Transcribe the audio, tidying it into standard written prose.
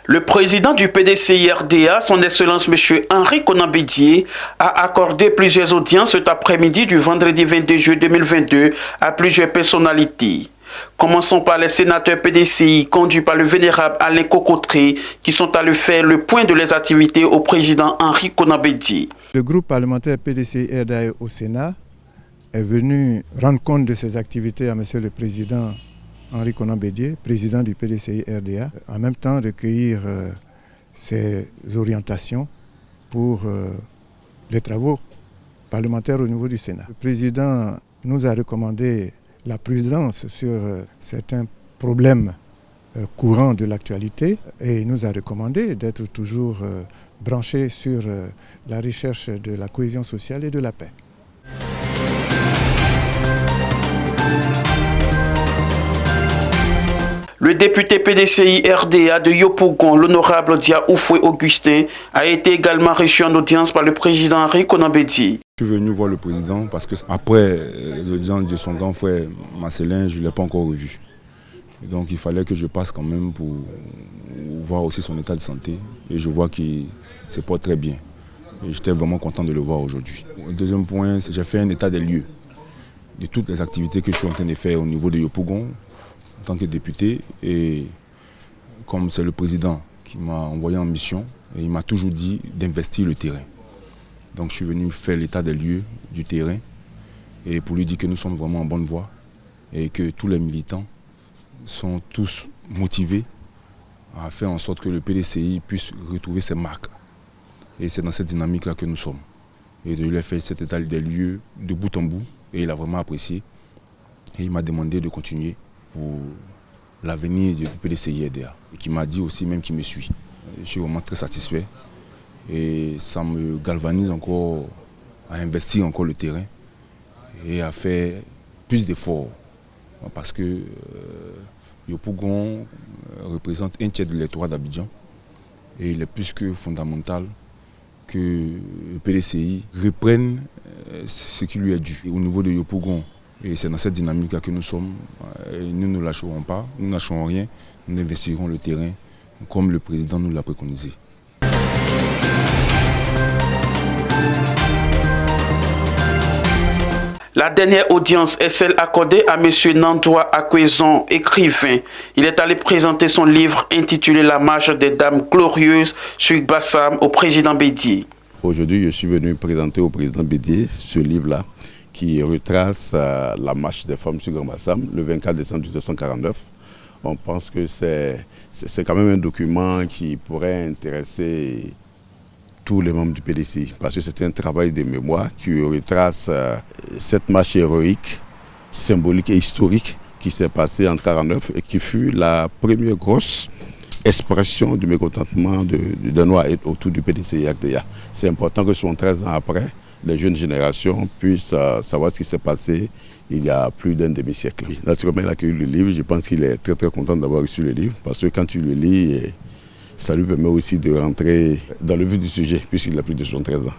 Le président du PDCI-RDA, son Excellence M. Henri Konan Bédié, a accordé plusieurs audiences cet après-midi du vendredi 22 juillet 2022 à plusieurs personnalités. Commençons par les sénateurs PDCI conduits par le vénérable Alain Cocotré qui sont allés faire le point de leurs activités au président Henri Konan Bédié. Le groupe parlementaire PDCI-RDA au Sénat est venu rendre compte de ses activités à Monsieur le Président Henri Konan Bédié, président du PDCI-RDA, en même temps recueillir ses orientations pour les travaux parlementaires au niveau du Sénat. Le président nous a recommandé la prudence sur certains problèmes courants de l'actualité et il nous a recommandé d'être toujours branchés sur la recherche de la cohésion sociale et de la paix. Le député PDCI-RDA de Yopougon, l'honorable Dia Oufoué Augustin, a été également reçu en audience par le président Henri Konan Bédié. Je suis venu voir le président parce que après l'audience de son grand frère Marcelin, je ne l'ai pas encore revu. Donc il fallait que je passe quand même pour voir aussi son état de santé. Et je vois qu'il se porte très bien. Et j'étais vraiment content de le voir aujourd'hui. Le deuxième point, c'est que j'ai fait un état des lieux de toutes les activités que je suis en train de faire au niveau de Yopougon en tant que député. Et comme c'est le président qui m'a envoyé en mission, et il m'a toujours dit d'investir le terrain. Donc je suis venu faire l'état des lieux du terrain et pour lui dire que nous sommes vraiment en bonne voie et que tous les militants sont tous motivés à faire en sorte que le PDCI puisse retrouver ses marques. Et c'est dans cette dynamique-là que nous sommes. Et de lui faire cet état des lieux de bout en bout et il a vraiment apprécié. Et il m'a demandé de continuer pour l'avenir du PDCI-RDA et qui m'a dit aussi même qu'il me suit. Je suis vraiment très satisfait. Et ça me galvanise encore à investir encore le terrain et à faire plus d'efforts. Parce que Yopougon représente un tiers de l'électorat d'Abidjan et il est plus que fondamental que le PDCI reprenne ce qui lui est dû. Et au niveau de Yopougon, et c'est dans cette dynamique-là que nous sommes, et nous ne lâcherons pas, nous ne lâcherons rien, nous investirons le terrain comme le président nous l'a préconisé. La dernière audience est celle accordée à M. Nandoua Akwezon, écrivain. Il est allé présenter son livre intitulé La marche des dames glorieuses sur Bassam au président Bédié. Aujourd'hui, je suis venu présenter au président Bédié ce livre-là qui retrace la marche des femmes sur Grand Bassam le 24 décembre 1949. On pense que c'est quand même un document qui pourrait intéresser tous les membres du PDCI, parce que c'est un travail de mémoire qui retrace cette marche héroïque, symbolique et historique qui s'est passée en 1949 et qui fut la première grosse expression du mécontentement de Noirs autour du PDCI-RDA. C'est important que 73 ans après, les jeunes générations puissent savoir ce qui s'est passé il y a plus d'un demi-siècle. Naturellement, il a accueilli le livre, je pense qu'il est très content d'avoir reçu le livre, parce que quand tu le lis, ça lui permet aussi de rentrer dans le vif du sujet, puisqu'il a plus de 73 ans.